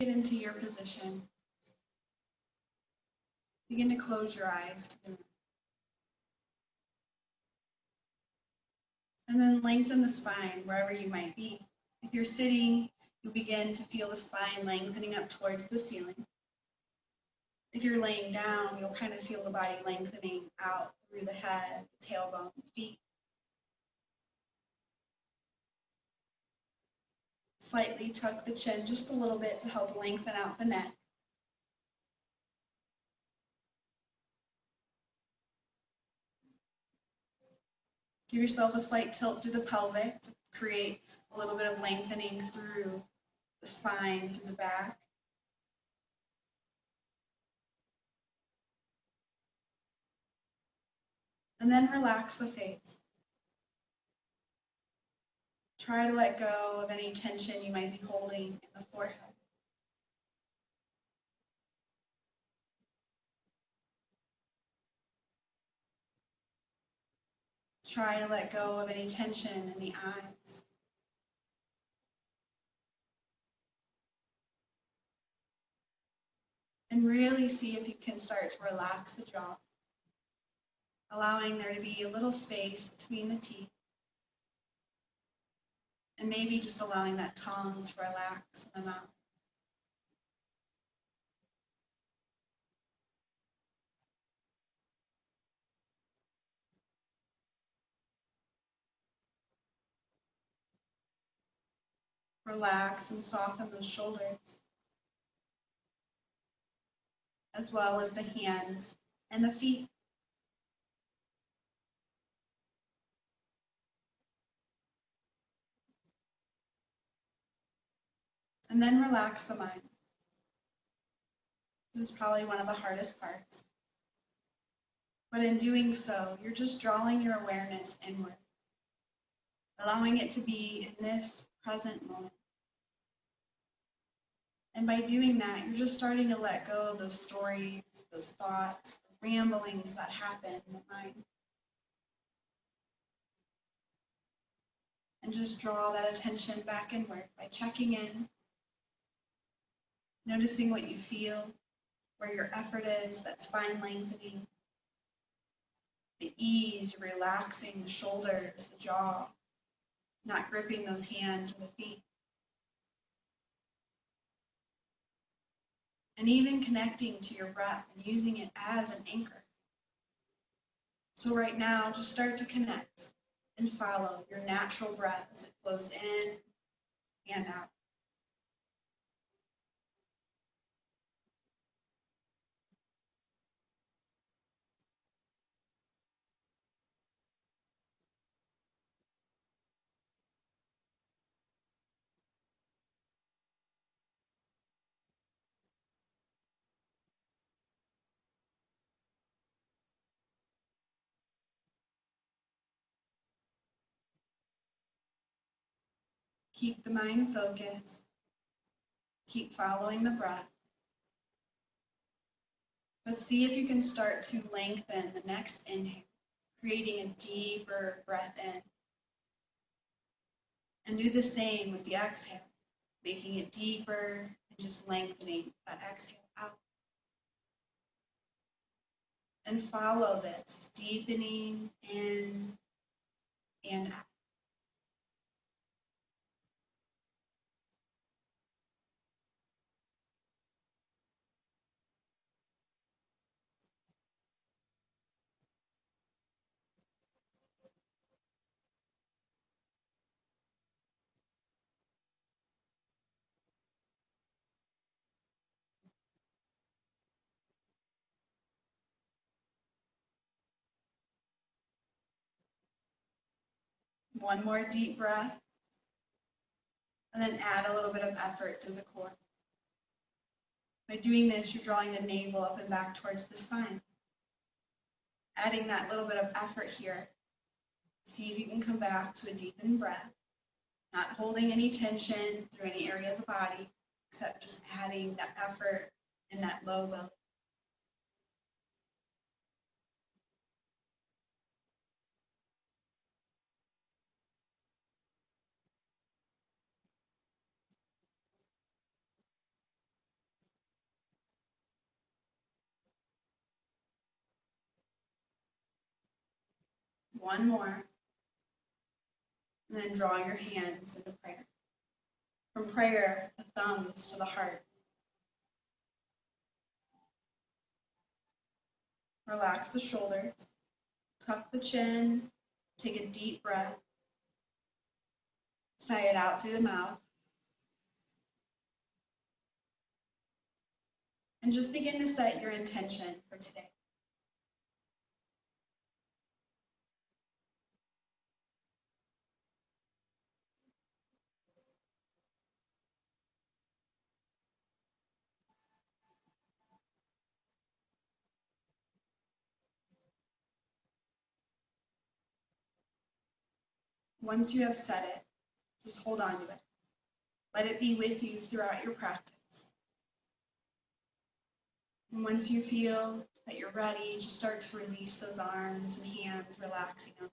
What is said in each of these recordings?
Get into your position. Begin to close your eyes to the moon. And then lengthen the spine wherever you might be. If you're sitting, you'll begin to feel the spine lengthening up towards the ceiling. If you're laying down, you'll kind of feel the body lengthening out through the head, the tailbone, the feet. Slightly tuck the chin just a little bit to help lengthen out the neck. Give yourself a slight tilt through the pelvic to create a little bit of lengthening through the spine, through the back. And then relax the face. Try to let go of any tension you might be holding in the forehead. Try to let go of any tension in the eyes. And really see if you can start to relax the jaw, allowing there to be a little space between the teeth. And maybe just allowing that tongue to relax in the mouth. Relax and soften those shoulders, as well as the hands and the feet. And then relax the mind. This is probably one of the hardest parts. But in doing so, you're just drawing your awareness inward, allowing it to be in this present moment. And by doing that, you're just starting to let go of those stories, those thoughts, the ramblings that happen in the mind. And just draw that attention back inward by checking in, noticing what you feel, where your effort is, that spine lengthening, the ease, relaxing the shoulders, the jaw, not gripping those hands or the feet. And even connecting to your breath and using it as an anchor. So right now, just start to connect and follow your natural breath as it flows in and out. Keep the mind focused. Keep following the breath. But see if you can start to lengthen the next inhale, creating a deeper breath in. And do the same with the exhale, making it deeper and just lengthening that exhale out. And follow this, deepening in and out. One more deep breath. And then add a little bit of effort through the core. By doing this, you're drawing the navel up and back towards the spine. Adding that little bit of effort here. See if you can come back to a deepened breath, not holding any tension through any area of the body, except just adding that effort in that low belly. One more. And then draw your hands into prayer. From prayer, the thumbs to the heart. Relax the shoulders. Tuck the chin. Take a deep breath. Sigh it out through the mouth. And just begin to set your intention for today. Once you have set it, just hold on to it. Let it be with you throughout your practice. And once you feel that you're ready, just start to release those arms and hands, relaxing them.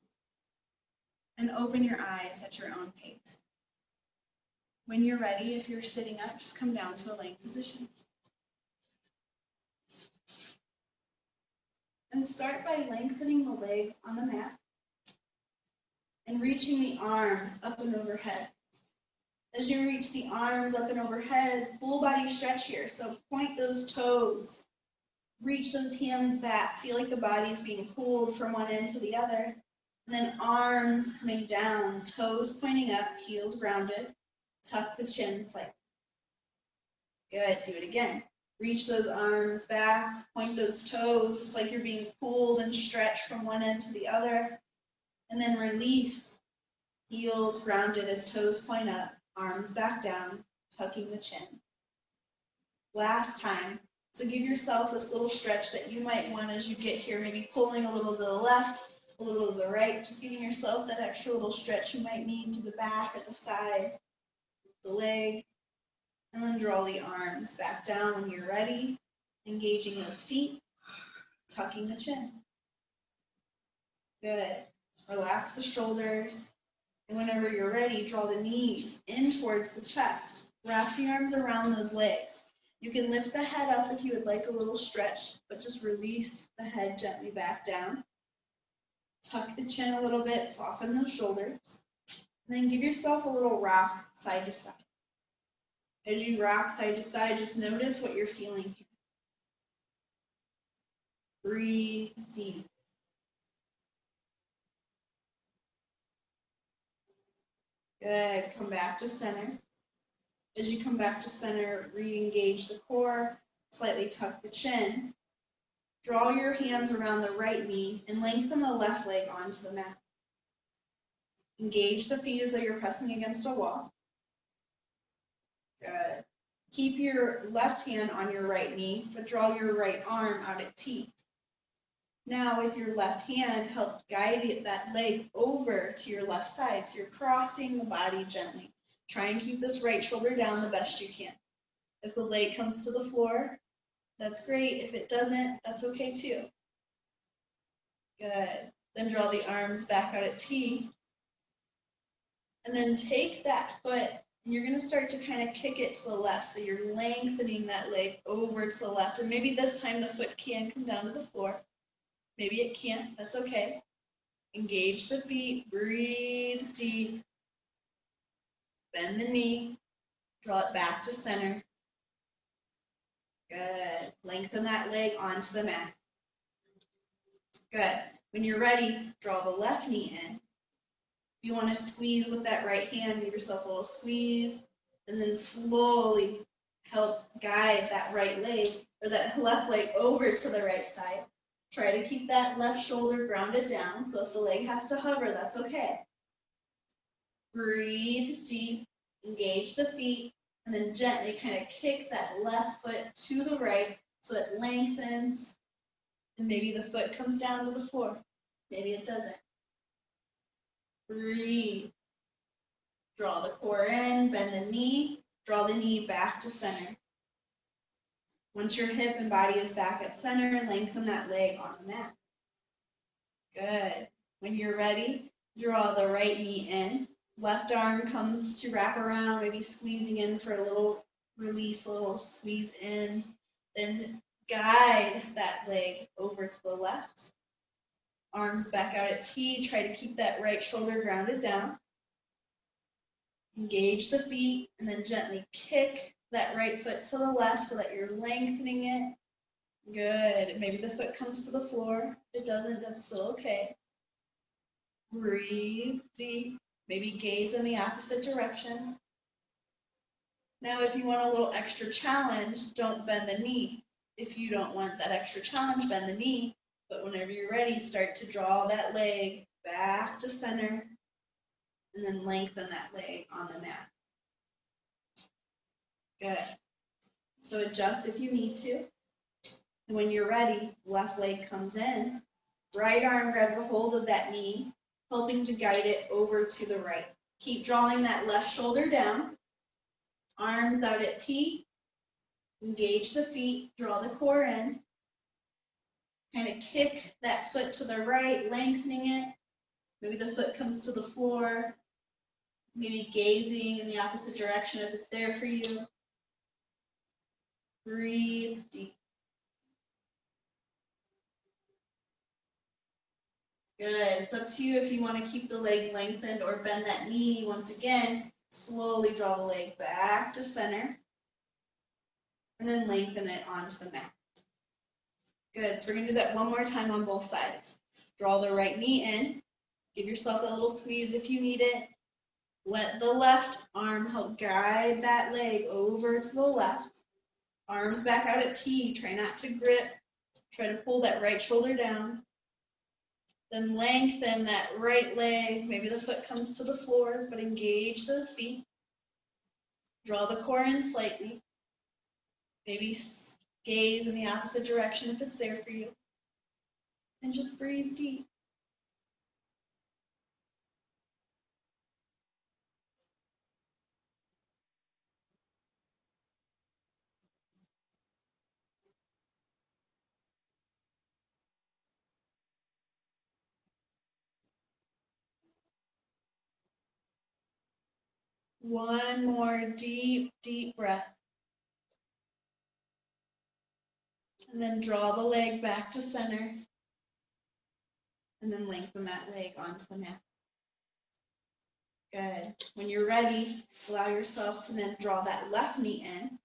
And open your eyes at your own pace. When you're ready, if you're sitting up, just come down to a laying position. And start by lengthening the legs on the mat and reaching the arms up and overhead. As you reach the arms up and overhead, full body stretch here. So point those toes, reach those hands back. Feel like the body's being pulled from one end to the other. And then arms coming down, toes pointing up, heels grounded. Tuck the chin slightly. Good, do it again. Reach those arms back, point those toes. It's like you're being pulled and stretched from one end to the other. And then release, heels grounded as toes point up, arms back down, tucking the chin. Last time. So give yourself this little stretch that you might want as you get here, maybe pulling a little to the left, a little to the right, just giving yourself that extra little stretch you might need to the back, at the side, the leg, and then draw the arms back down when you're ready, engaging those feet, tucking the chin. Good. Relax the shoulders, and whenever you're ready, draw the knees in towards the chest. Wrap the arms around those legs. You can lift the head up if you would like a little stretch, but just release the head gently back down. Tuck the chin a little bit, soften those shoulders, and then give yourself a little rock side to side. As you rock side to side, just notice what you're feeling here. Breathe deep. Good. Come back to center. As you come back to center, re-engage the core, slightly tuck the chin. Draw your hands around the right knee and lengthen the left leg onto the mat. Engage the feet as though you're pressing against a wall. Good. Keep your left hand on your right knee, but draw your right arm out at T. Now with your left hand, help guide that leg over to your left side. So you're crossing the body gently. Try and keep this right shoulder down the best you can. If the leg comes to the floor, that's great. If it doesn't, that's okay too. Good. Then draw the arms back out at T. And then take that foot, and you're going to start to kind of kick it to the left. So you're lengthening that leg over to the left. And maybe this time the foot can come down to the floor. Maybe it can't. That's okay. Engage the feet. Breathe deep. Bend the knee. Draw it back to center. Good. Lengthen that leg onto the mat. Good. When you're ready, draw the left knee in. If you want to squeeze with that right hand, give yourself a little squeeze, and then slowly help guide that right leg, or that left leg over to the right side. Try to keep that left shoulder grounded down, so if the leg has to hover, that's okay. Breathe deep, engage the feet, and then gently kind of kick that left foot to the right so it lengthens, and maybe the foot comes down to the floor. Maybe it doesn't. Breathe. Draw the core in, bend the knee, draw the knee back to center. Once your hip and body is back at center, lengthen that leg on the mat. Good. When you're ready, draw the right knee in. Left arm comes to wrap around, maybe squeezing in for a little release, a little squeeze in. Then guide that leg over to the left. Arms back out at T. Try to keep that right shoulder grounded down. Engage the feet and then gently kick that right foot to the left so that you're lengthening it. Good. Maybe the foot comes to the floor. If it doesn't, that's still okay. Breathe deep. Maybe gaze in the opposite direction. Now, if you want a little extra challenge, don't bend the knee. If you don't want that extra challenge, bend the knee. But whenever you're ready, start to draw that leg back to center and then lengthen that leg on the mat. Good. So adjust if you need to. And when you're ready, left leg comes in. Right arm grabs a hold of that knee, helping to guide it over to the right. Keep drawing that left shoulder down. Arms out at T. Engage the feet, draw the core in. Kind of kick that foot to the right, lengthening it. Maybe the foot comes to the floor. Maybe gazing in the opposite direction if it's there for you. Breathe deep. Good. It's up to you if you want to keep the leg lengthened or bend that knee. Once again, slowly draw the leg back to center and then lengthen it onto the mat. Good. So we're going to do that one more time on both sides. Draw the right knee in. Give yourself a little squeeze if you need it. Let the left arm help guide that leg over to the left. Arms back out at T. Try not to grip. Try to pull that right shoulder down. Then lengthen that right leg. Maybe the foot comes to the floor, but engage those feet. Draw the core in slightly. Maybe gaze in the opposite direction if it's there for you. And just breathe deep. One more deep, deep breath. And then draw the leg back to center. And then lengthen that leg onto the mat. Good. When you're ready, allow yourself to then draw that left knee in,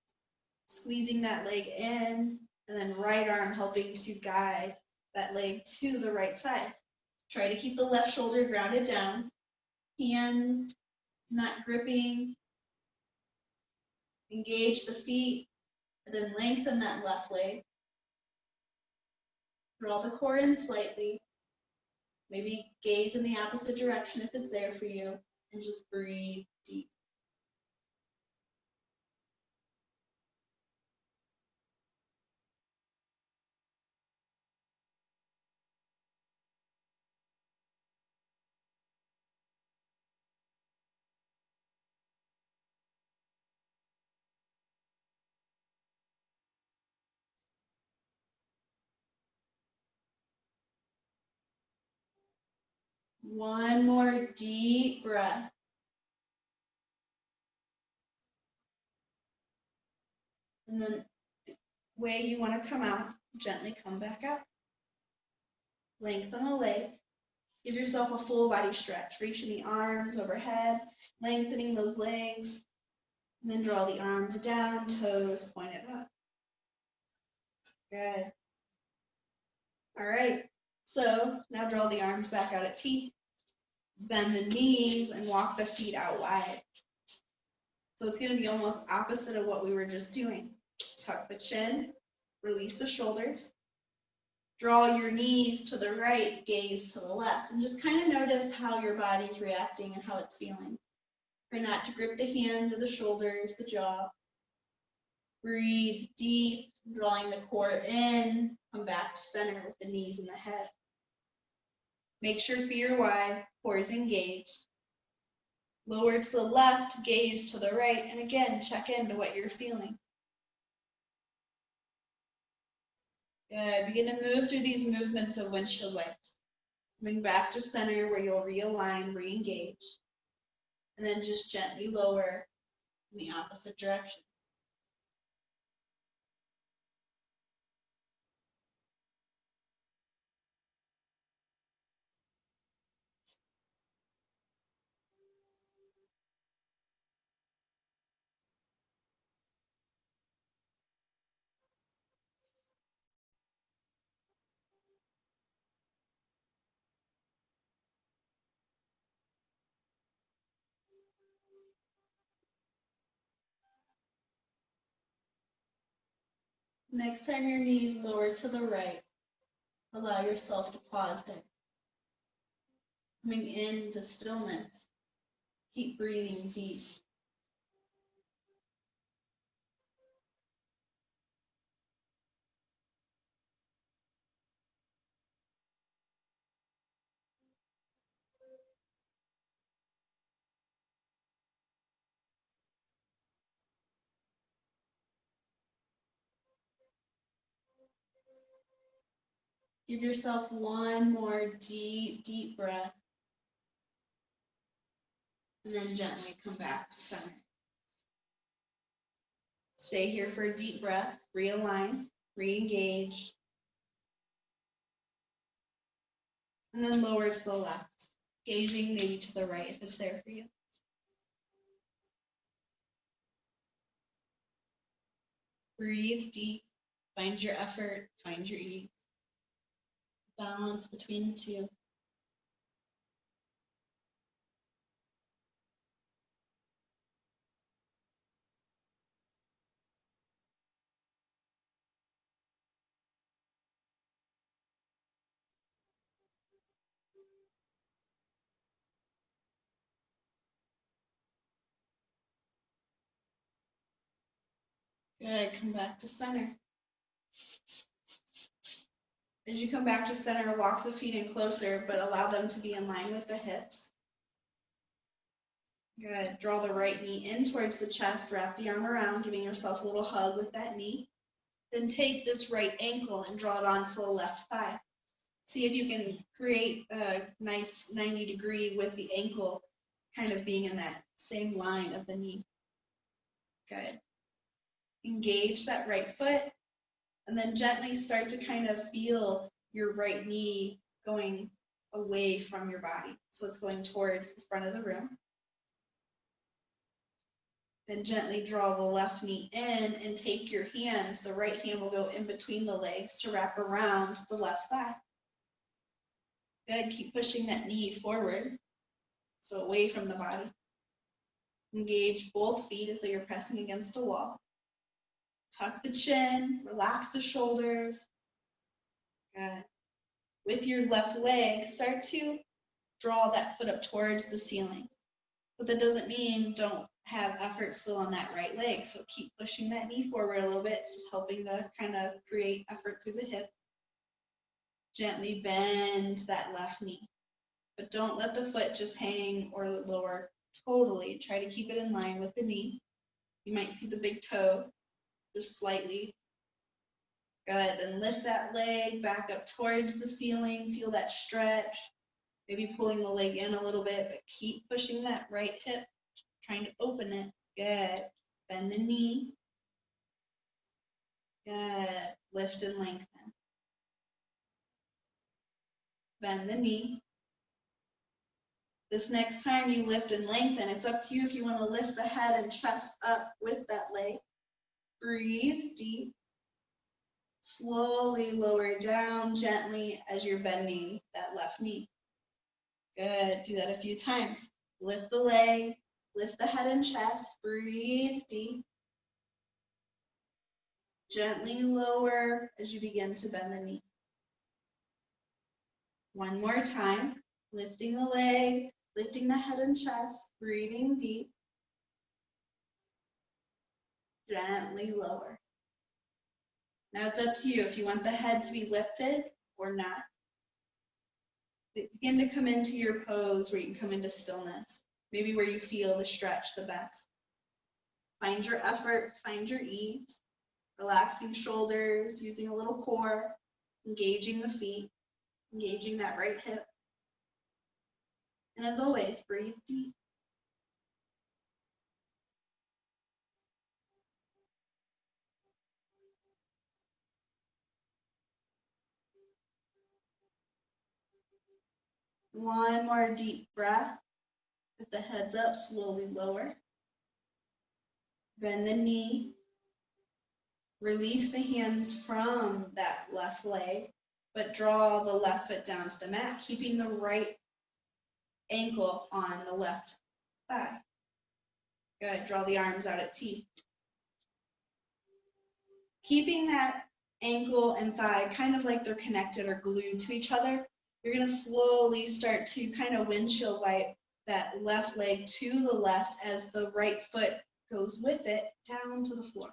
squeezing that leg in, and then right arm helping to guide that leg to the right side. Try to keep the left shoulder grounded down, hands not gripping. Engage the feet, and then lengthen that left leg. Draw the core in slightly. Maybe gaze in the opposite direction if it's there for you, and just breathe deep. One more deep breath. And then the way you want to come out, gently come back out. Lengthen the leg. Give yourself a full body stretch. Reaching the arms overhead, lengthening those legs. And then draw the arms down, toes pointed up. Good. All right. So now draw the arms back out at T. Bend the knees and walk the feet out wide. So it's going to be almost opposite of what we were just doing. Tuck the chin, release the shoulders. Draw your knees to the right, gaze to the left, and just kind of notice how your body's reacting and how it's feeling. Try not to grip the hands or the shoulders, the jaw. Breathe deep, drawing the core in. Come back to center with the knees and the head. Make sure feet are wide, core is engaged. Lower to the left, gaze to the right, and again, check into what you're feeling. Good. Begin to move through these movements of windshield wipes. Coming back to center where you'll realign, re-engage. And then just gently lower in the opposite direction. Next time your knees lower to the right, allow yourself to pause there. Coming into stillness. Keep breathing deep. Give yourself one more deep, deep breath. And then gently come back to center. Stay here for a deep breath. Realign, re-engage. And then lower to the left. Gazing maybe to the right if it's there for you. Breathe deep. Find your effort. Find your ease. Balance between the two. Good. Come back to center. As you come back to center, walk the feet in closer, but allow them to be in line with the hips. Good. Draw the right knee in towards the chest, wrap the arm around, giving yourself a little hug with that knee. Then take this right ankle and draw it onto the left thigh. See if you can create a nice 90-degree with the ankle kind of being in that same line of the knee. Good. Engage that right foot, and then gently start to kind of feel your right knee going away from your body. So it's going towards the front of the room. Then gently draw the left knee in and take your hands. The right hand will go in between the legs to wrap around the left thigh. Good. Keep pushing that knee forward, so away from the body. Engage both feet as though you're pressing against a wall. Tuck the chin, relax the shoulders. Good. With your left leg, start to draw that foot up towards the ceiling. But that doesn't mean don't have effort still on that right leg. So keep pushing that knee forward a little bit. It's just helping to kind of create effort through the hip. Gently bend that left knee. But don't let the foot just hang or lower totally. Try to keep it in line with the knee. You might see the big toe just slightly. Good. Then lift that leg back up towards the ceiling. Feel that stretch. Maybe pulling the leg in a little bit, but keep pushing that right hip, trying to open it. Good. Bend the knee. Good. Lift and lengthen. Bend the knee. This next time you lift and lengthen, it's up to you if you want to lift the head and chest up with that leg. Breathe deep. Slowly lower down gently as you're bending that left knee. Good. Do that a few times. Lift the leg, lift the head and chest. Breathe deep. Gently lower as you begin to bend the knee. One more time. Lifting the leg, lifting the head and chest. Breathing deep. Gently lower. Now it's up to you if you want the head to be lifted or not. Begin to come into your pose where you can come into stillness, maybe where you feel the stretch the best. Find your effort, find your ease, relaxing shoulders, using a little core, engaging the feet, engaging that right hip. And as always, breathe deep. One more deep breath. With the heads up, slowly lower. Bend the knee. Release the hands from that left leg, but draw the left foot down to the mat, keeping the right ankle on the left thigh. Good. Draw the arms out at T. Keeping that ankle and thigh kind of like they're connected or glued to each other, you're going to slowly start to kind of windshield wipe that left leg to the left as the right foot goes with it down to the floor.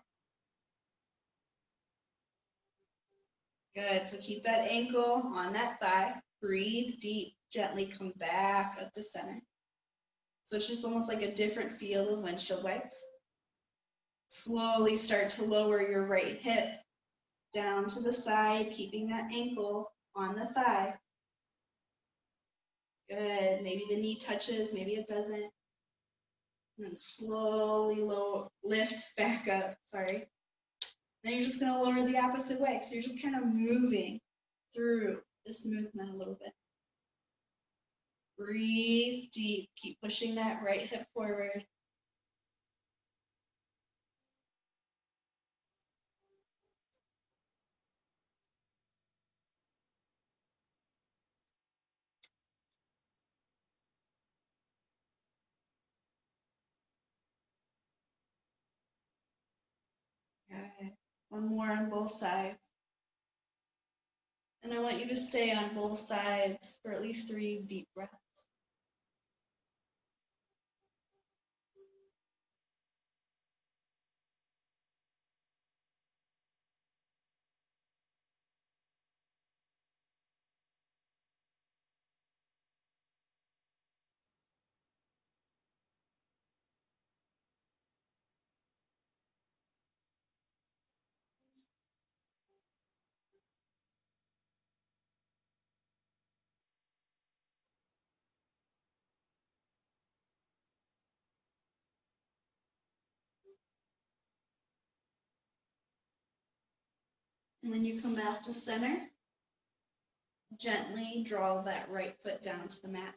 Good, so keep that ankle on that thigh. Breathe deep, gently come back up to center. So it's just almost like a different feel of windshield wipes. Slowly start to lower your right hip down to the side, keeping that ankle on the thigh. Good, maybe the knee touches, maybe it doesn't. And then slowly lift back up, sorry. Then you're just gonna lower the opposite way. So you're just kind of moving through this movement a little bit. Breathe deep, keep pushing that right hip forward. Good. One more on both sides. And I want you to stay on both sides for at least 3 deep breaths. And when you come back to center, gently draw that right foot down to the mat.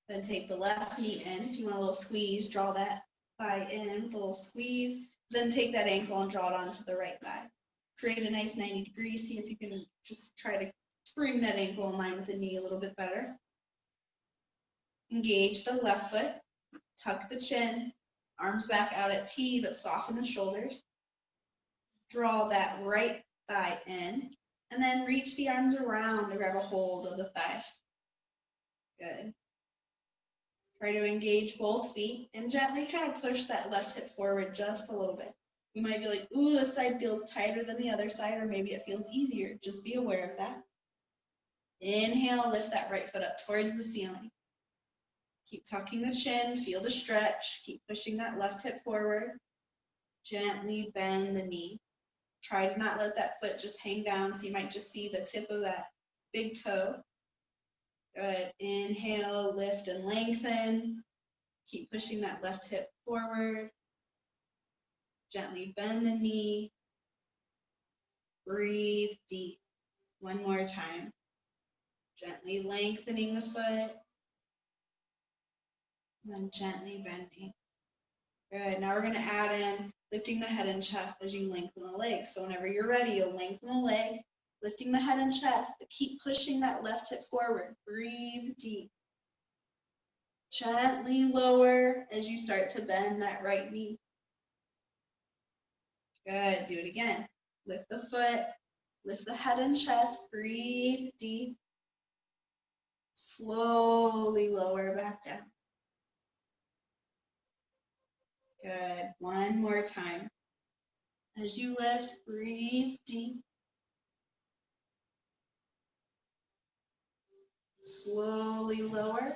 Then take the left knee in. If you want a little squeeze, draw that thigh in with a little squeeze. Then take that ankle and draw it onto the right thigh. Create a nice 90 degrees. See if you can just try to bring that ankle in line with the knee a little bit better. Engage the left foot. Tuck the chin. Arms back out at T, but soften the shoulders. Draw that right thigh in. And then reach the arms around to grab a hold of the thigh. Good. Try to engage both feet and gently kind of push that left hip forward just a little bit. You might be like, ooh, this side feels tighter than the other side, or maybe it feels easier. Just be aware of that. Inhale, lift that right foot up towards the ceiling. Keep tucking the chin, feel the stretch. Keep pushing that left hip forward. Gently bend the knee. Try to not let that foot just hang down, so you might just see the tip of that big toe. Good. Inhale, lift and lengthen. Keep pushing that left hip forward. Gently bend the knee. Breathe deep. One more time. Gently lengthening the foot. And then gently bending. Good. Now we're going to add in lifting the head and chest as you lengthen the leg. So whenever you're ready, you'll lengthen the leg, lifting the head and chest, but keep pushing that left hip forward. Breathe deep. Gently lower as you start to bend that right knee. Good. Do it again. Lift the foot, lift the head and chest. Breathe deep. Slowly lower back down. Good. One more time. As you lift, breathe deep. Slowly lower.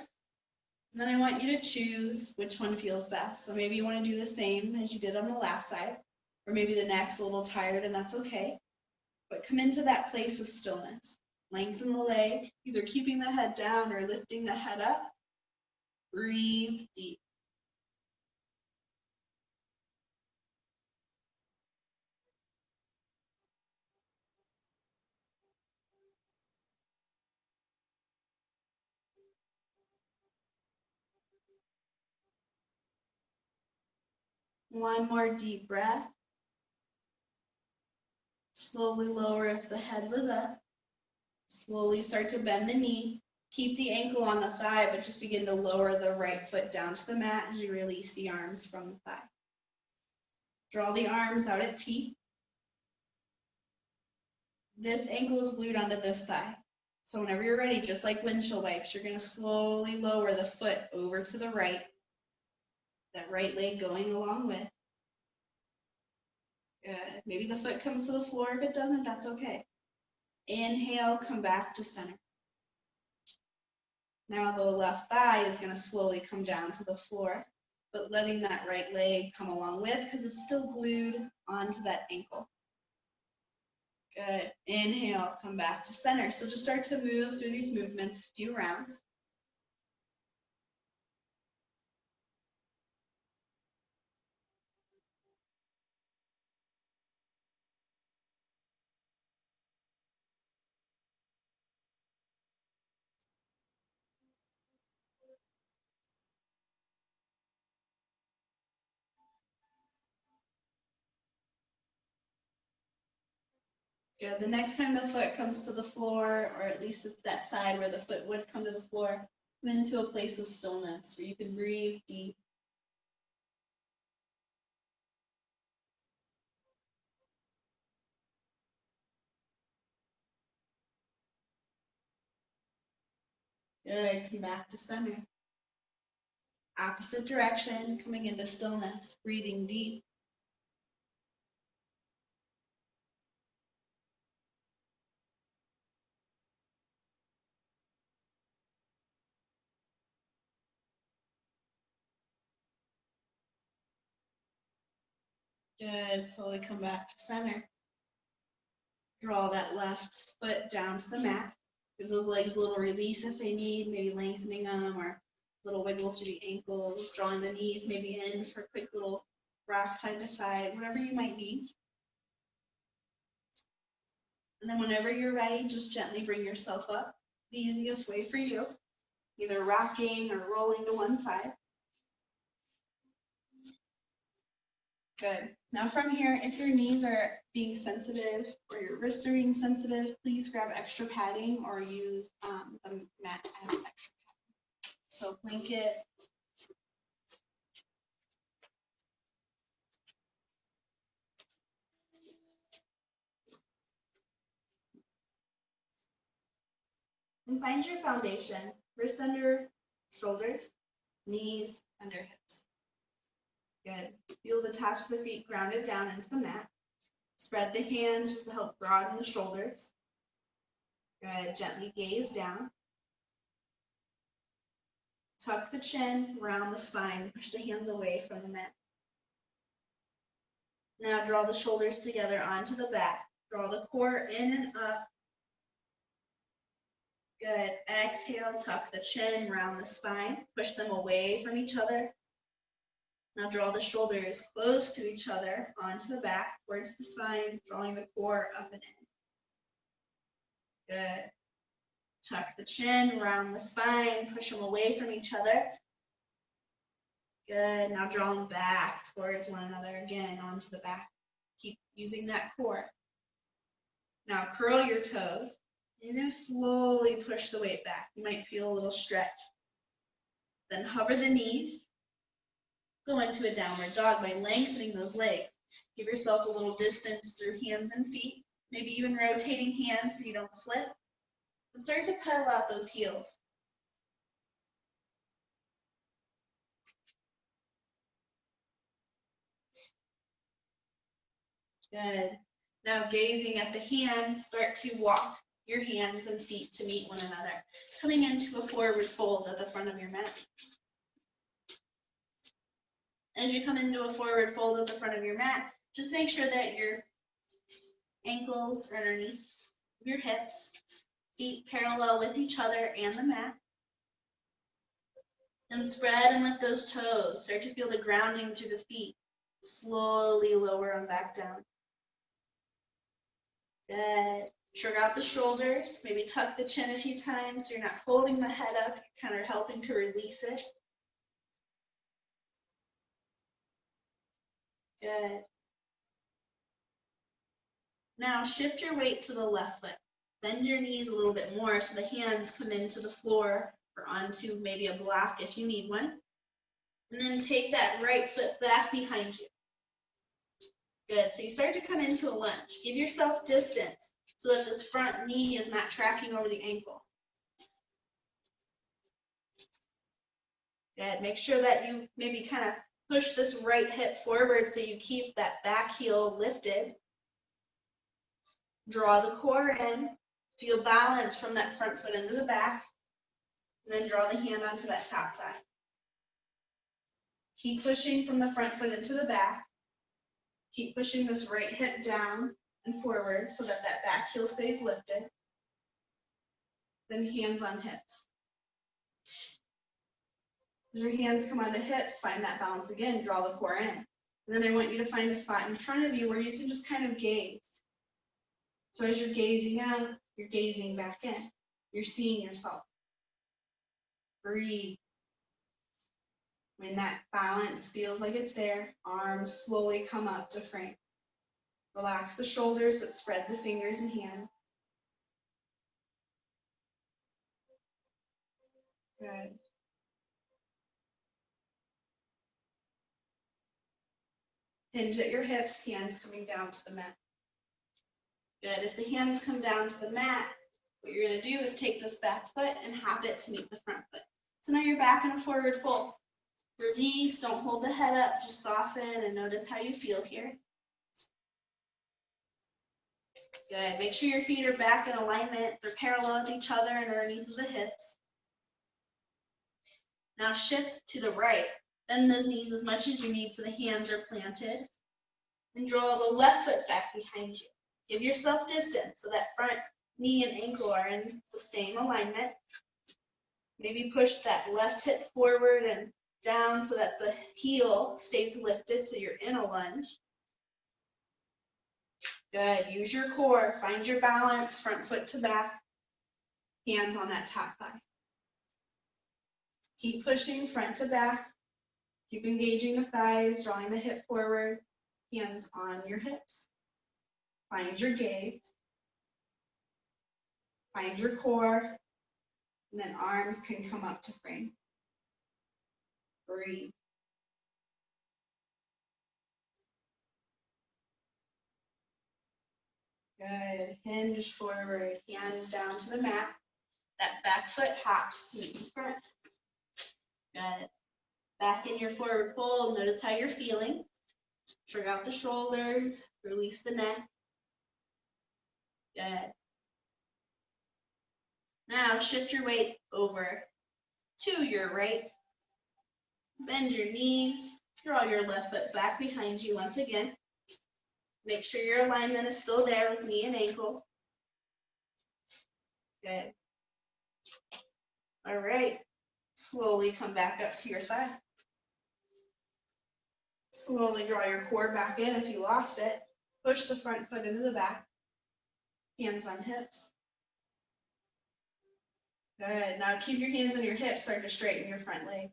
And then I want you to choose which one feels best. So maybe you want to do the same as you did on the last side, or maybe the neck's a little tired, and that's okay. But come into that place of stillness. Lengthen the leg, either keeping the head down or lifting the head up. Breathe deep. One more deep breath. Slowly lower if the head was up. Slowly start to bend the knee. Keep the ankle on the thigh, but just begin to lower the right foot down to the mat as you release the arms from the thigh. Draw the arms out at T. This ankle is glued onto this thigh. So whenever you're ready, just like windshield wipes, you're going to slowly lower the foot over to the right. That right leg going along with. Good. Maybe the foot comes to the floor. If it doesn't, that's okay. Inhale, come back to center. Now the left thigh is going to slowly come down to the floor, but letting that right leg come along with because it's still glued onto that ankle. Good. Inhale, come back to center. So just start to move through these movements a few rounds. Good. The next time the foot comes to the floor, or at least it's that side where the foot would come to the floor, come into a place of stillness where you can breathe deep. Good. Come back to center. Opposite direction, coming into stillness, breathing deep. Good. Slowly come back to center. Draw that left foot down to the mat. Give those legs a little release if they need, maybe lengthening them or a little wiggle through the ankles, drawing the knees maybe in for a quick little rock side to side, whatever you might need. And then whenever you're ready, just gently bring yourself up. The easiest way for you, either rocking or rolling to one side. Good. Now from here, if your knees are being sensitive or your wrists are being sensitive, please grab extra padding or use the mat as extra padding. So blanket. And find your foundation. Wrists under shoulders, knees under hips. Good. Feel the tops of the feet grounded down into the mat. Spread the hands just to help broaden the shoulders. Good. Gently gaze down. Tuck the chin, round the spine, push the hands away from the mat. Now draw the shoulders together onto the back. Draw the core in and up. Good. Exhale, tuck the chin, round the spine, push them away from each other. Now draw the shoulders close to each other onto the back, towards the spine, drawing the core up and in. Good. Tuck the chin, round the spine, push them away from each other. Good. Now draw them back towards one another again onto the back. Keep using that core. Now curl your toes. You're going to slowly push the weight back. You might feel a little stretch. Then hover the knees. Go into a downward dog by lengthening those legs. Give yourself a little distance through hands and feet. Maybe even rotating hands so you don't slip. And start to pedal out those heels. Good. Now gazing at the hands, start to walk your hands and feet to meet one another. Coming into a forward fold at the front of your mat. As you come into a forward fold at the front of your mat, just make sure that your ankles are underneath your hips, feet parallel with each other and the mat. And spread and let those toes start to feel the grounding through the feet. Slowly lower them back down. Good. Shrug out the shoulders, maybe tuck the chin a few times so you're not holding the head up, you're kind of helping to release it. Good. Now shift your weight to the left foot. Bend your knees a little bit more so the hands come into the floor or onto maybe a block if you need one. And then take that right foot back behind you. Good. So you start to come into a lunge. Give yourself distance so that this front knee is not tracking over the ankle. Good. Make sure that you maybe kind of push this right hip forward so you keep that back heel lifted. Draw the core in. Feel balance from that front foot into the back. And then draw the hand onto that top thigh. Keep pushing from the front foot into the back. Keep pushing this right hip down and forward so that that back heel stays lifted. Then hands on hips. As your hands come onto hips, find that balance again, draw the core in. And then I want you to find a spot in front of you where you can just kind of gaze. So as you're gazing out, you're gazing back in. You're seeing yourself. Breathe. When that balance feels like it's there, arms slowly come up to frame. Relax the shoulders, but spread the fingers and hands. Good. Hinge at your hips, hands coming down to the mat. Good. As the hands come down to the mat, what you're going to do is take this back foot and hop it to meet the front foot. So now you're back in a forward fold. Release, don't hold the head up, just soften and notice how you feel here. Good. Make sure your feet are back in alignment. They're parallel with each other and underneath the hips. Now shift to the right. Bend those knees as much as you need so the hands are planted. And draw the left foot back behind you. Give yourself distance so that front knee and ankle are in the same alignment. Maybe push that left hip forward and down so that the heel stays lifted so you're in a lunge. Good. Use your core. Find your balance, front foot to back. Hands on that top thigh. Keep pushing front to back. Keep engaging the thighs, drawing the hip forward. Hands on your hips. Find your gaze. Find your core. And then arms can come up to frame. Breathe. Good. Hinge forward. Hands down to the mat. That back foot hops to meet the front. Good. Back in your forward fold. Notice how you're feeling. Shrug out the shoulders. Release the neck. Good. Now shift your weight over to your right. Bend your knees. Draw your left foot back behind you once again. Make sure your alignment is still there with knee and ankle. Good. All right. Slowly come back up to your thigh. Slowly draw your core back in if you lost it. Push the front foot into the back. Hands on hips. Good. Now keep your hands on your hips. Start to straighten your front leg.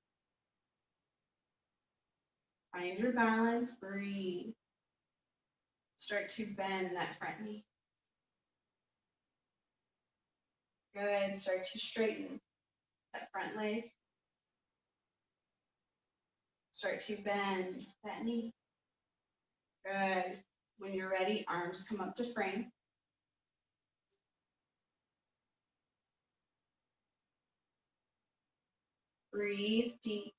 Find your balance. Breathe. Start to bend that front knee. Good. Start to straighten that front leg. Start to bend that knee. Good. When you're ready, arms come up to frame. Breathe deep.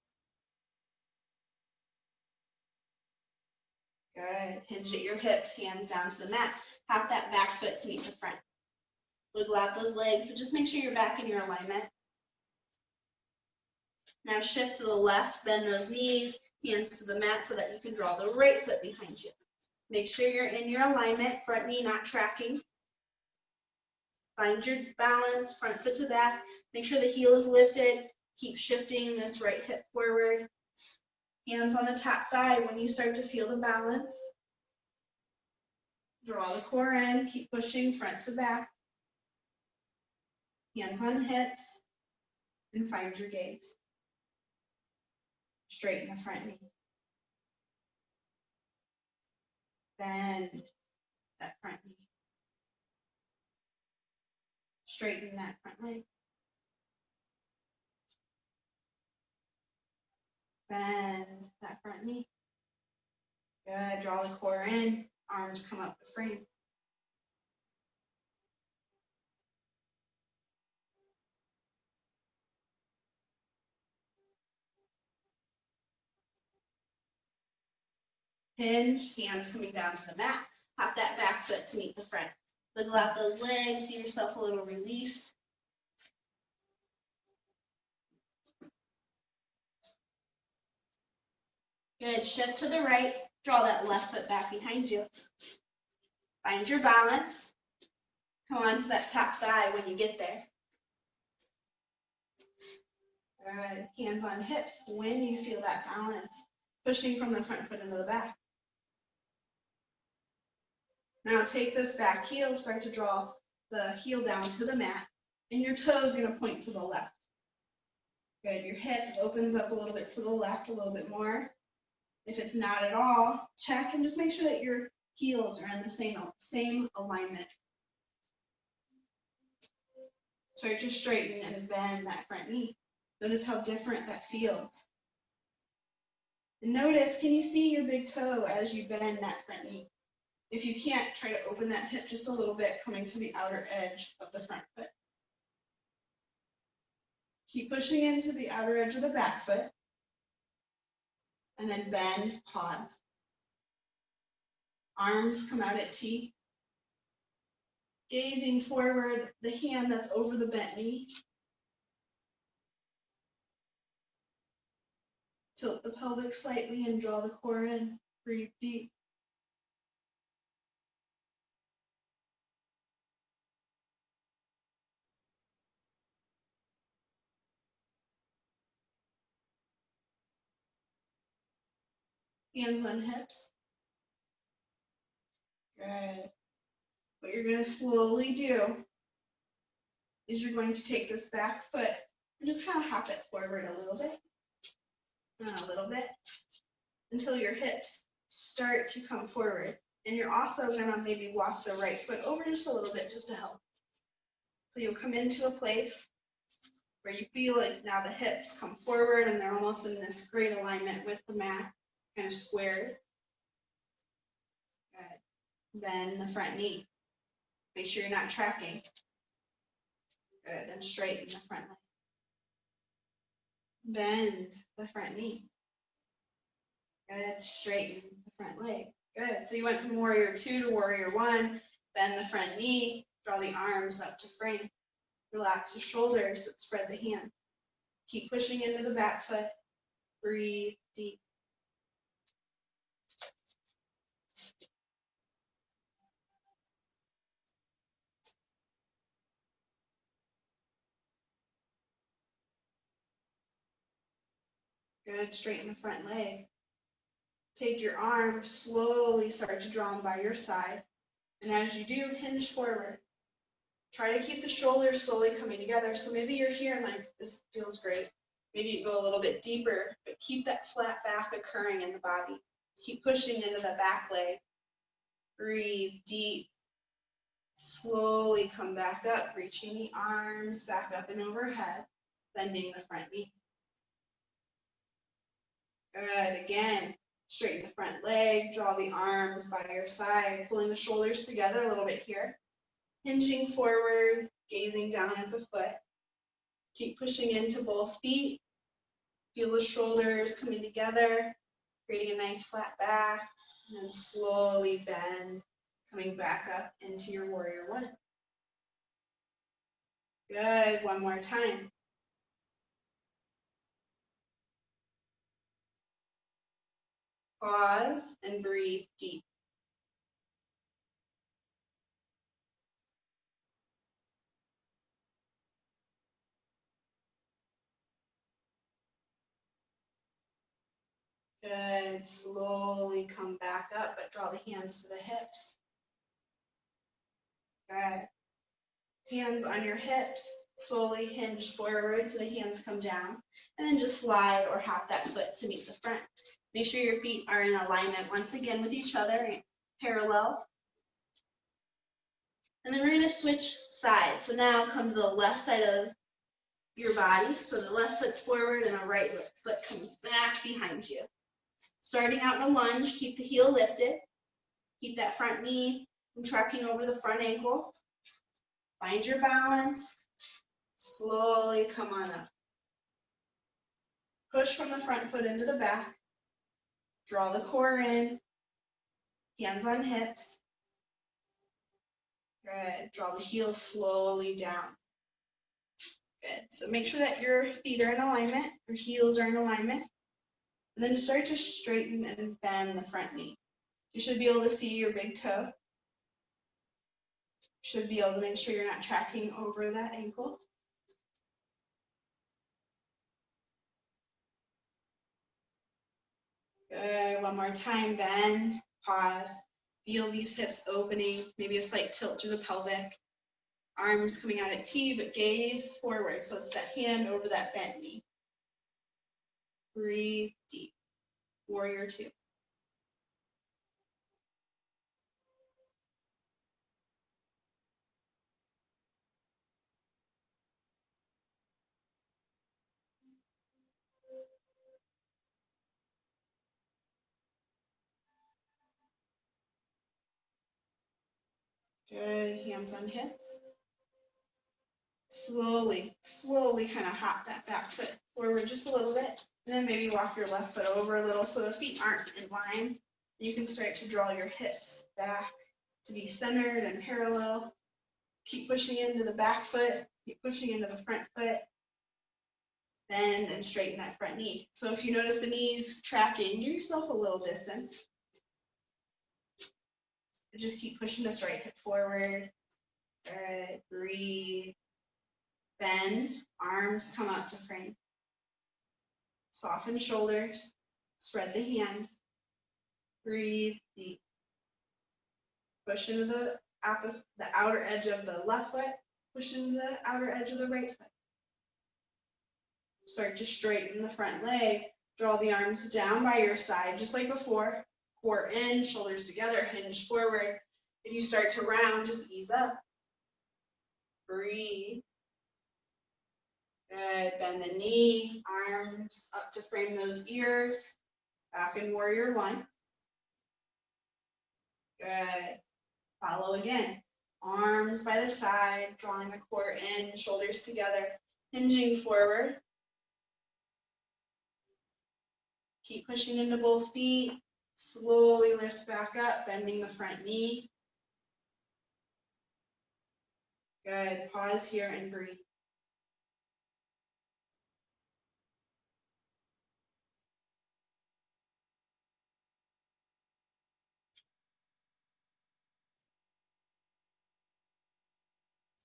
Good. Hinge at your hips, hands down to the mat. Hop that back foot to meet the front. Wiggle out those legs, but just make sure you're back in your alignment. Now shift to the left, bend those knees, hands to the mat so that you can draw the right foot behind you. Make sure you're in your alignment, front knee not tracking. Find your balance, front foot to back. Make sure the heel is lifted. Keep shifting this right hip forward. Hands on the top thigh when you start to feel the balance. Draw the core in, keep pushing front to back. Hands on hips, and find your gaze. Straighten the front knee. Bend that front knee. Straighten that front leg. Bend that front knee. Good, draw the core in, arms come up the frame. Hinge, hands coming down to the mat. Hop that back foot to meet the front. Wiggle out those legs, give yourself a little release. Good, shift to the right, draw that left foot back behind you. Find your balance. Come on to that top thigh when you get there. Good, hands on hips when you feel that balance, pushing from the front foot into the back. Now take this back heel, start to draw the heel down to the mat, and your toe is going to point to the left. Good, your hip opens up a little bit to the left, a little bit more. If it's not at all, check and just make sure that your heels are in the same alignment. Start to straighten and bend that front knee. Notice how different that feels. And notice, can you see your big toe as you bend that front knee? If you can't, try to open that hip just a little bit, coming to the outer edge of the front foot. Keep pushing into the outer edge of the back foot. And then bend, pause. Arms come out at T. Gazing forward, the hand that's over the bent knee. Tilt the pelvic slightly and draw the core in. Breathe deep. Hands on hips. Good. What you're going to slowly do is you're going to take this back foot and just kind of hop it forward a little bit and a little bit until your hips start to come forward. And you're also going to maybe walk the right foot over just a little bit just to help. So you'll come into a place where you feel like now the hips come forward and they're almost in this great alignment with the mat, kind of squared. Good. Bend the front knee. Make sure you're not tracking. Good, then straighten the front leg. Bend the front knee. Good, straighten the front leg. Good, so you went from warrior 2 to warrior 1. Bend the front knee, draw the arms up to frame. Relax the shoulders, but spread the hand. Keep pushing into the back foot. Breathe deep. Good, straighten the front leg. Take your arms, slowly start to draw them by your side. And as you do, hinge forward. Try to keep the shoulders slowly coming together. So maybe you're here and like, this feels great. Maybe you go a little bit deeper, but keep that flat back occurring in the body. Keep pushing into the back leg. Breathe deep. Slowly come back up, reaching the arms back up and overhead, bending the front knee. Good, again, straighten the front leg, draw the arms by your side, pulling the shoulders together a little bit here. Hinging forward, gazing down at the foot. Keep pushing into both feet. Feel the shoulders coming together, creating a nice flat back, and then slowly bend, coming back up into your warrior 1. Good, one more time. Pause and breathe deep. Good, slowly come back up, but draw the hands to the hips. Good. Hands on your hips, slowly hinge forward so the hands come down, and then just slide or hop that foot to meet the front. Make sure your feet are in alignment once again with each other, parallel. And then we're going to switch sides. So now come to the left side of your body. So the left foot's forward and the right foot comes back behind you. Starting out in a lunge, keep the heel lifted. Keep that front knee tracking over the front ankle. Find your balance. Slowly come on up. Push from the front foot into the back. Draw the core in. Hands on hips. Good. Draw the heel slowly down. Good. So make sure that your feet are in alignment, your heels are in alignment. And then start to straighten and bend the front knee. You should be able to see your big toe. You should be able to make sure you're not tracking over that ankle. Good. One more time. Bend. Pause. Feel these hips opening. Maybe a slight tilt through the pelvic. Arms coming out at T, but gaze forward. So it's that hand over that bent knee. Breathe deep. Warrior two. Good. Hands on hips. Slowly kind of hop that back foot forward just a little bit. And then maybe walk your left foot over a little so the feet aren't in line. You can start to draw your hips back to be centered and parallel. Keep pushing into the back foot. Keep pushing into the front foot. Bend and straighten that front knee. So if you notice the knees tracking, give yourself a little distance. And just keep pushing this right hip forward. Good. Breathe. Bend. Arms come up to frame. Soften shoulders. Spread the hands. Breathe deep. Push into the outer edge of the left foot. Push into the outer edge of the right foot. Start to straighten the front leg. Draw the arms down by your side, just like before. Core in, shoulders together, hinge forward. If you start to round, just ease up. Breathe. Good. Bend the knee, arms up to frame those ears. Back in warrior one. Good. Follow again. Arms by the side, drawing the core in, shoulders together, hinging forward. Keep pushing into both feet. Slowly lift back up, bending the front knee. Good. Pause here and breathe.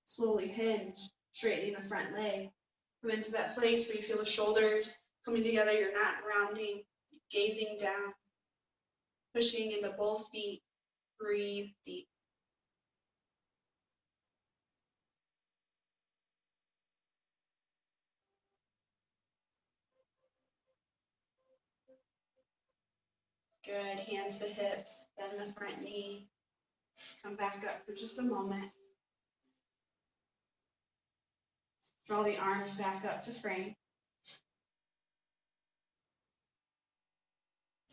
Slowly hinge, straightening the front leg. Come into that place where you feel the shoulders coming together. You're not rounding, gazing down, pushing into both feet. Breathe deep. Good. Hands to hips, bend the front knee. Come back up for just a moment. Draw the arms back up to frame.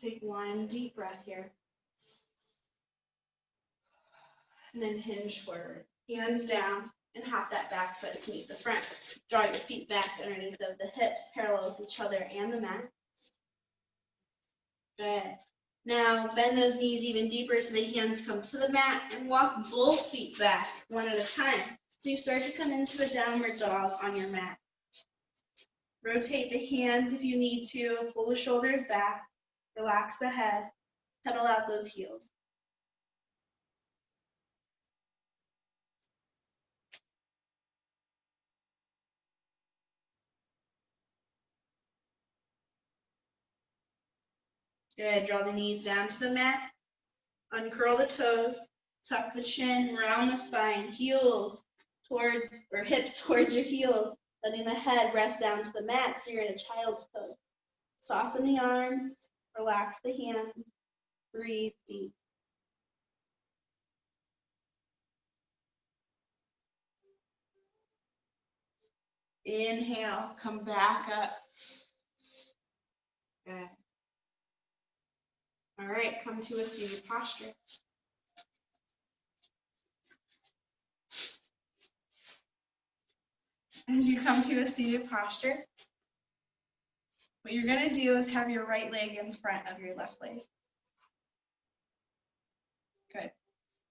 Take one deep breath here. And then hinge forward. Hands down and hop that back foot to meet the front. Draw your feet back underneath of the hips, parallel with each other and the mat. Good. Now bend those knees even deeper so the hands come to the mat and walk both feet back one at a time. So you start to come into a downward dog on your mat. Rotate the hands if you need to. Pull the shoulders back. Relax the head. Pedal out those heels. Good. Draw the knees down to the mat. Uncurl the toes. Tuck the chin, round the spine, heels towards, or hips towards your heels, letting the head rest down to the mat so you're in a child's pose. Soften the arms, relax the hands, breathe deep. Inhale, come back up. Good. All right, come to a seated posture. As you come to a seated posture, what you're going to do is have your right leg in front of your left leg. Good.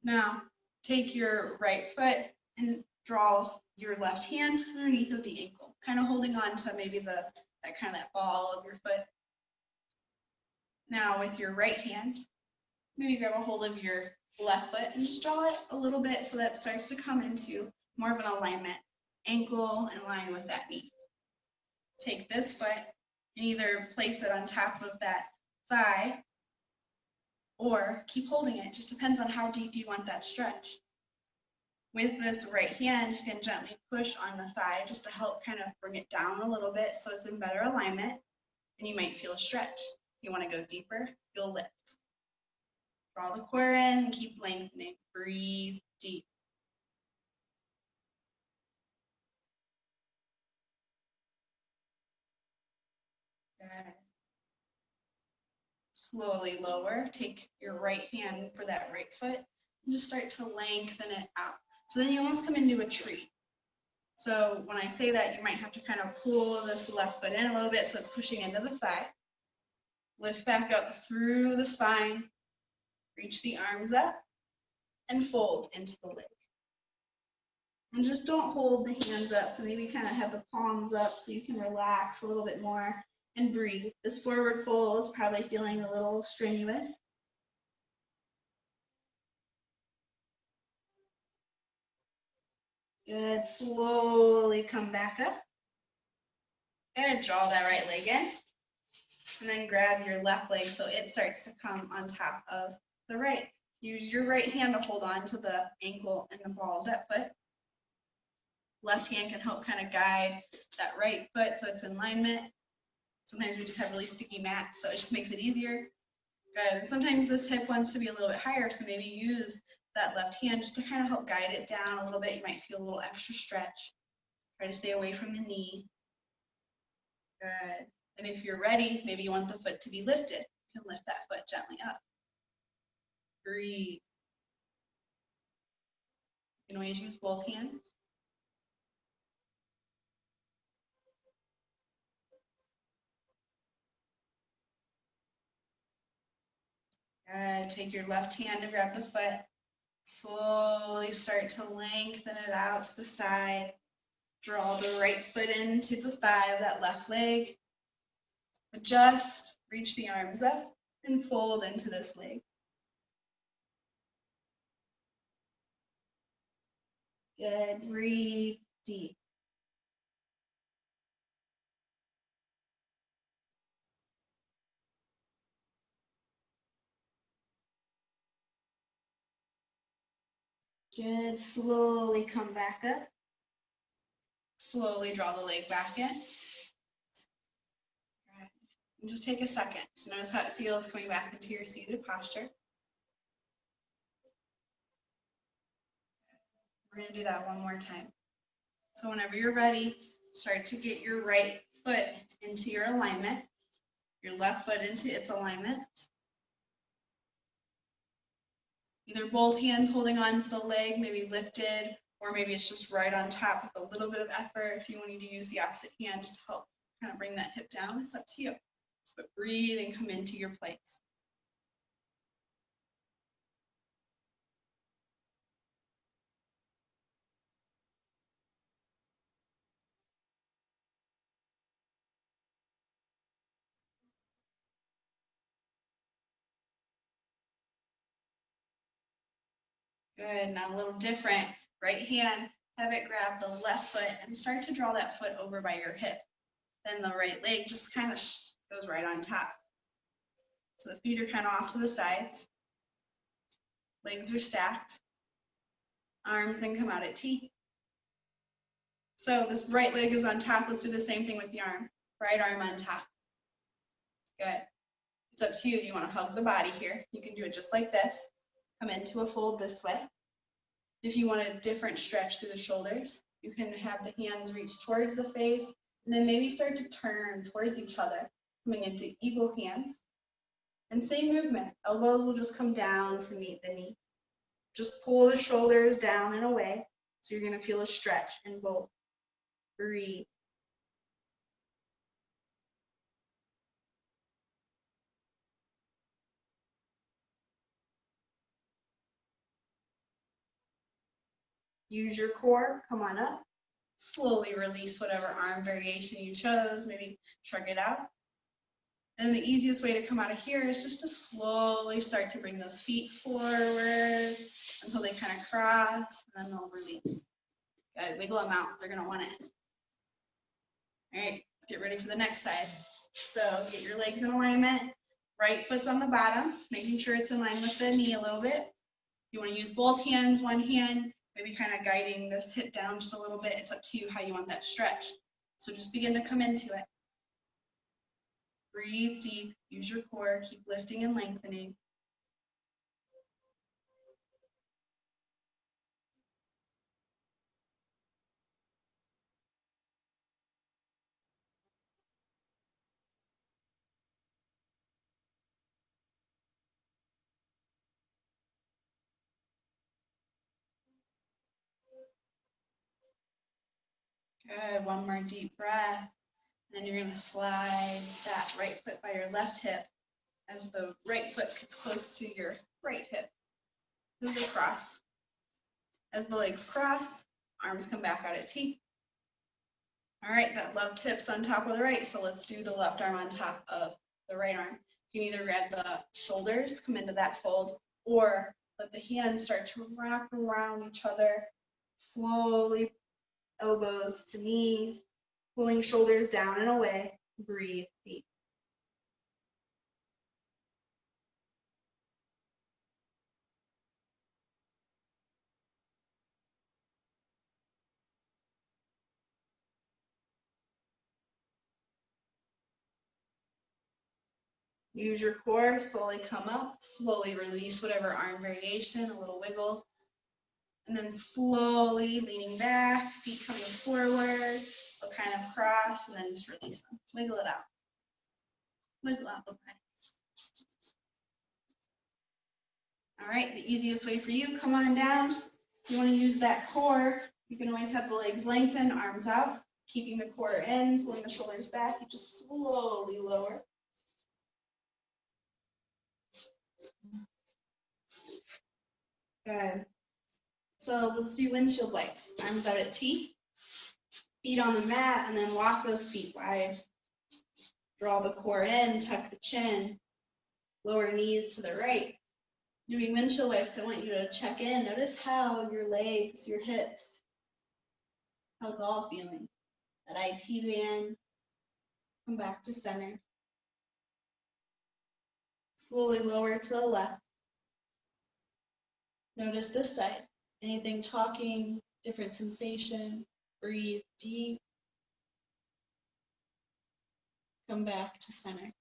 Now, take your right foot and draw your left hand underneath of the ankle, kind of holding on to maybe that ball of your foot. Now, with your right hand, maybe grab a hold of your left foot and just draw it a little bit so that it starts to come into more of an alignment, ankle in line with that knee. Take this foot and either place it on top of that thigh or keep holding it. Just depends on how deep you want that stretch. With this right hand, you can gently push on the thigh just to help kind of bring it down a little bit so it's in better alignment, and you might feel a stretch. If you want to go deeper, you'll lift. Draw the core in and keep lengthening. Breathe deep. Good. Slowly lower. Take your right hand for that right foot and just start to lengthen it out. So then you almost come into a tree. So when I say that, you might have to kind of pull this left foot in a little bit so it's pushing into the thigh. Lift back up through the spine. Reach the arms up and fold into the leg. And just don't hold the hands up. So maybe kind of have the palms up so you can relax a little bit more and breathe. This forward fold is probably feeling a little strenuous. Good. Slowly come back up. Good. Draw that right leg in. And then grab your left leg so it starts to come on top of the right. Use your right hand to hold on to the ankle and the ball of that foot. Left hand can help kind of guide that right foot so it's in alignment. Sometimes we just have really sticky mats, so it just makes it easier. Good. And sometimes this hip wants to be a little bit higher, so maybe use that left hand just to kind of help guide it down a little bit. You might feel a little extra stretch. Try to stay away from the knee. Good. And if you're ready, maybe you want the foot to be lifted. You can lift that foot gently up. Breathe. You can always use both hands. Good. Take your left hand to grab the foot. Slowly start to lengthen it out to the side. Draw the right foot into the thigh of that left leg. Adjust, reach the arms up, and fold into this leg. Good. Breathe deep. Good. Slowly come back up. Slowly draw the leg back in. Right. And just take a second to notice how it feels coming back into your seated posture. We're going to do that one more time. So whenever you're ready, start to get your right foot into your alignment, your left foot into its alignment. Either both hands holding on to the leg, maybe lifted, or maybe it's just right on top with a little bit of effort. If you wanted to use the opposite hand just to help kind of bring that hip down, it's up to you. So breathe and come into your place. Good. Now a little different. Right hand, have it grab the left foot and start to draw that foot over by your hip. Then the right leg just kind of goes right on top. So the feet are kind of off to the sides. Legs are stacked. Arms then come out at T. So this right leg is on top. Let's do the same thing with the arm. Right arm on top. Good. It's up to you if you want to hug the body here. You can do it just like this. Come into a fold this way. If you want a different stretch through the shoulders, you can have the hands reach towards the face and then maybe start to turn towards each other, coming into eagle hands. And same movement. Elbows will just come down to meet the knee. Just pull the shoulders down and away. So you're going to feel a stretch in both. Breathe. Use your core. Come on up. Slowly release whatever arm variation you chose. Maybe shrug it out. And the easiest way to come out of here is just to slowly start to bring those feet forward until they kind of cross, and then they'll release. Good, wiggle them out. They're gonna want it. All right, get ready for the next side. So get your legs in alignment. Right foot's on the bottom, making sure it's in line with the knee a little bit. You want to use both hands, one hand, maybe kind of guiding this hip down just a little bit. It's up to you how you want that stretch. So just begin to come into it. Breathe deep, use your core, keep lifting and lengthening. Good, one more deep breath. Then you're going to slide that right foot by your left hip as the right foot gets close to your right hip. As they cross. As the legs cross, arms come back out at T. All right, that left hip's on top of the right, so let's do the left arm on top of the right arm. You can either grab the shoulders, come into that fold, or let the hands start to wrap around each other, slowly, elbows to knees, pulling shoulders down and away. Breathe deep. Use your core, slowly come up, slowly release whatever arm variation, a little wiggle. And then slowly leaning back, feet coming forward, they'll kind of cross, and then just release them. Wiggle it out. Wiggle out the body. All right, the easiest way for you, come on down. If you want to use that core, you can always have the legs lengthen, arms out, keeping the core in, pulling the shoulders back. You just slowly lower. Good. So let's do windshield wipes. Arms out at T, feet on the mat, and then walk those feet wide. Draw the core in, tuck the chin, lower knees to the right. Doing windshield wipes, I want you to check in. Notice how your legs, your hips, how it's all feeling. That IT band, come back to center. Slowly lower to the left. Notice this side. Anything talking, different sensation. Breathe deep. Come back to center.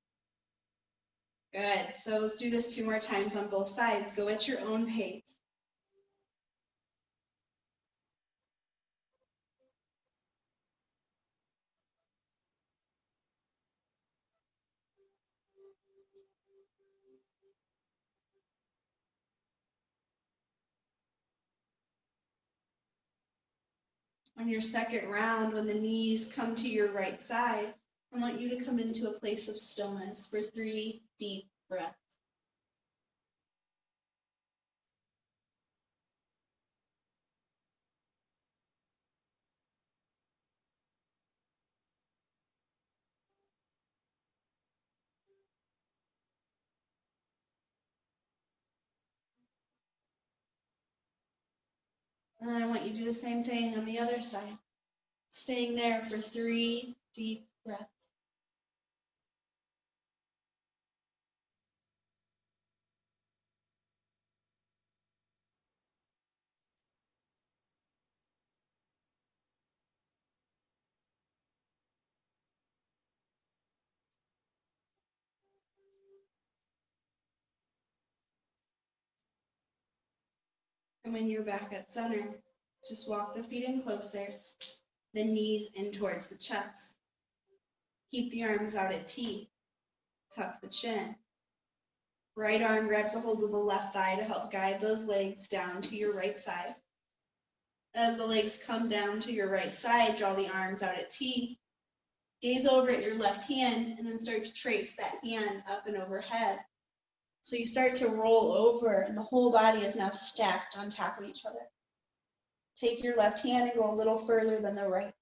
Good. So let's do this 2 more times on both sides. Go at your own pace. On your second round, when the knees come to your right side, I want you to come into a place of stillness for 3 deep breaths. And then I want you to do the same thing on the other side, staying there for 3 deep breaths. And when you're back at center, just walk the feet in closer, the knees in towards the chest. Keep the arms out at T, tuck the chin. Right arm grabs a hold of the left thigh to help guide those legs down to your right side. As the legs come down to your right side, draw the arms out at T. Gaze over at your left hand and then start to trace that hand up and overhead. So you start to roll over and the whole body is now stacked on top of each other. Take your left hand and go a little further than the right.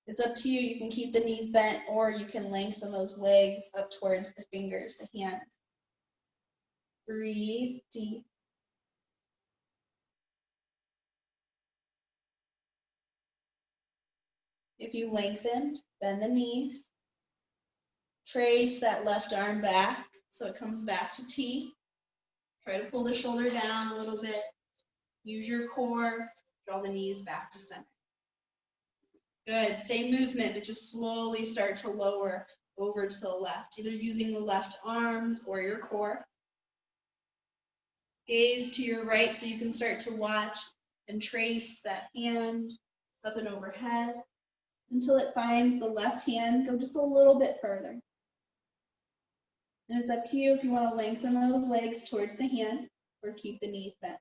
It's up to you. You can keep the knees bent or you can lengthen those legs up towards the fingers, the hands. Breathe deep. If you lengthened, bend the knees. Trace that left arm back so it comes back to T. Try to pull the shoulder down a little bit. Use your core. Draw the knees back to center. Good. Same movement, but just slowly start to lower over to the left, either using the left arms or your core. Gaze to your right so you can start to watch and trace that hand up and overhead until it finds the left hand. Go just a little bit further. And it's up to you if you want to lengthen those legs towards the hand or keep the knees bent.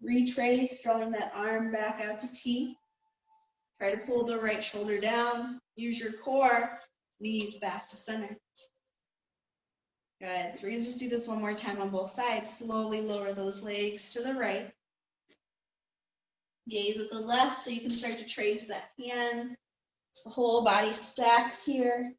Retrace, drawing that arm back out to T. Try to pull the right shoulder down. Use your core, knees back to center. Good. So we're going to just do this one more time on both sides. Slowly lower those legs to the right. Gaze at the left so you can start to trace that hand. The whole body stacks here.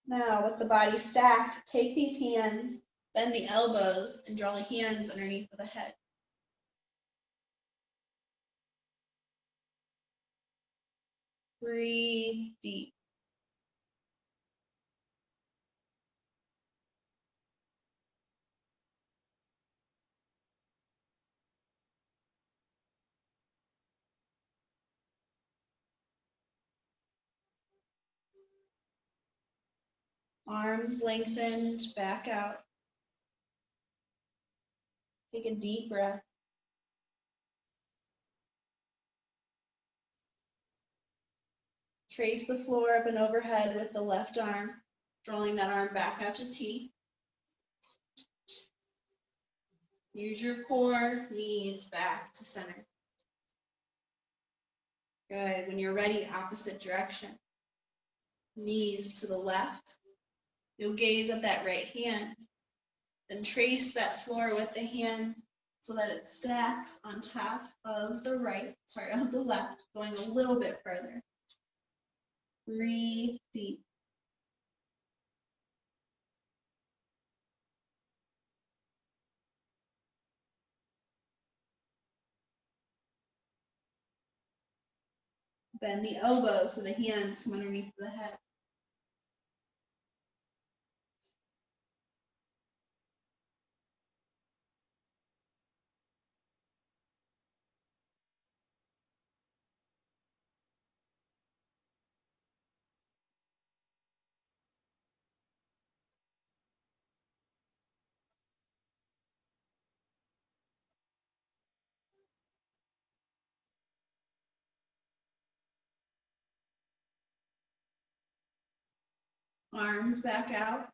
Now, with the body stacked, take these hands, bend the elbows, and draw the hands underneath of the head. Breathe deep. Arms lengthened, back out. Take a deep breath. Trace the floor up and overhead with the left arm, drawing that arm back out to T. Use your core, knees back to center. Good. When you're ready, opposite direction. Knees to the left. You'll gaze at that right hand. Then trace that floor with the hand so that it stacks on top of the left, going a little bit further. Breathe deep. Bend the elbows so the hands come underneath the head. Arms back out.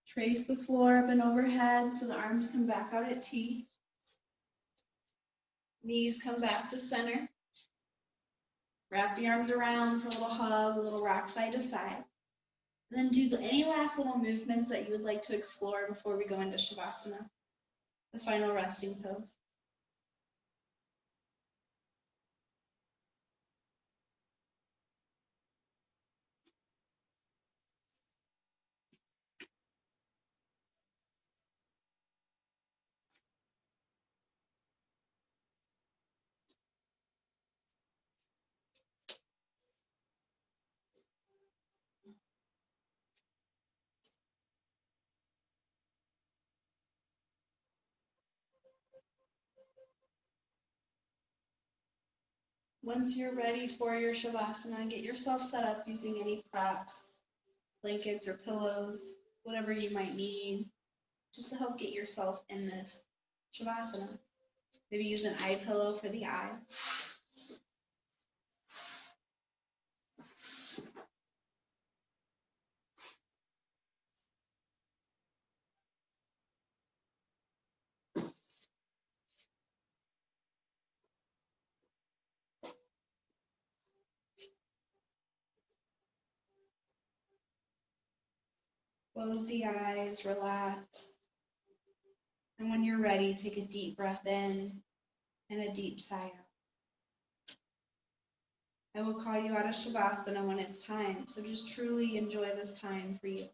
Trace the floor up and overhead so the arms come back out at T. Knees come back to center. Wrap the arms around for a little hug, a little rock side to side. And then do any last little movements that you would like to explore before we go into Shavasana, the final resting pose. Once you're ready for your Shavasana, get yourself set up using any props, blankets or pillows, whatever you might need, just to help get yourself in this Shavasana. Maybe use an eye pillow for the eyes. Close the eyes, relax. And when you're ready, take a deep breath in and a deep sigh out. I will call you out of Shavasana when it's time, so just truly enjoy this time for you.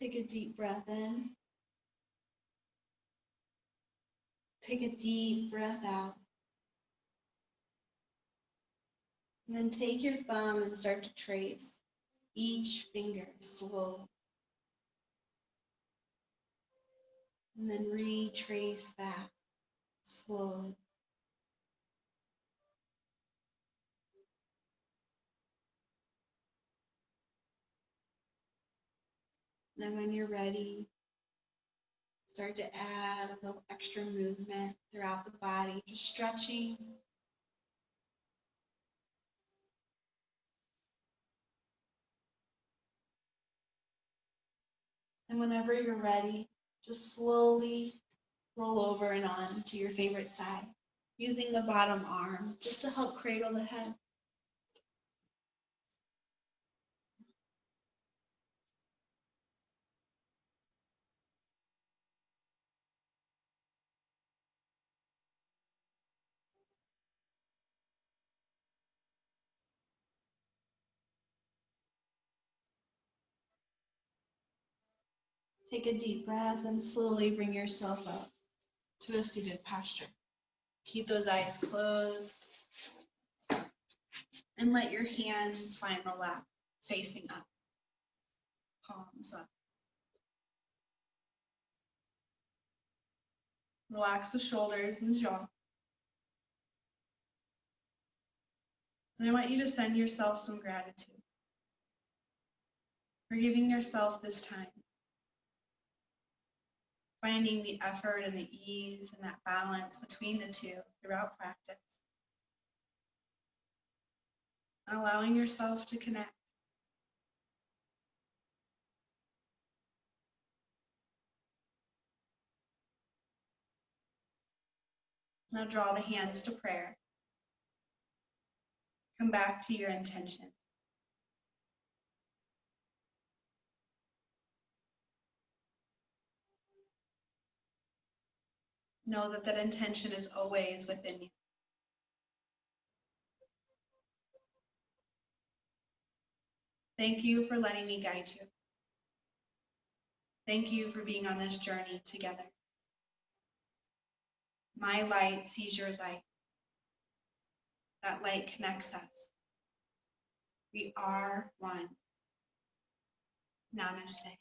Take a deep breath in. Take a deep breath out. And then take your thumb and start to trace each finger slowly. And then retrace back slowly. Then when you're ready, start to add a little extra movement throughout the body, just stretching. And whenever you're ready, just slowly roll over and on to your favorite side, using the bottom arm just to help cradle the head. Take a deep breath and slowly bring yourself up to a seated posture. Keep those eyes closed and let your hands find the lap, facing up, palms up. Relax the shoulders and the jaw. And I want you to send yourself some gratitude for giving yourself this time, finding the effort and the ease and that balance between the two throughout practice, and allowing yourself to connect. Now draw the hands to prayer. Come back to your intention. Know that that intention is always within you. Thank you for letting me guide you. Thank you for being on this journey together. My light sees your light. That light connects us. We are one. Namaste.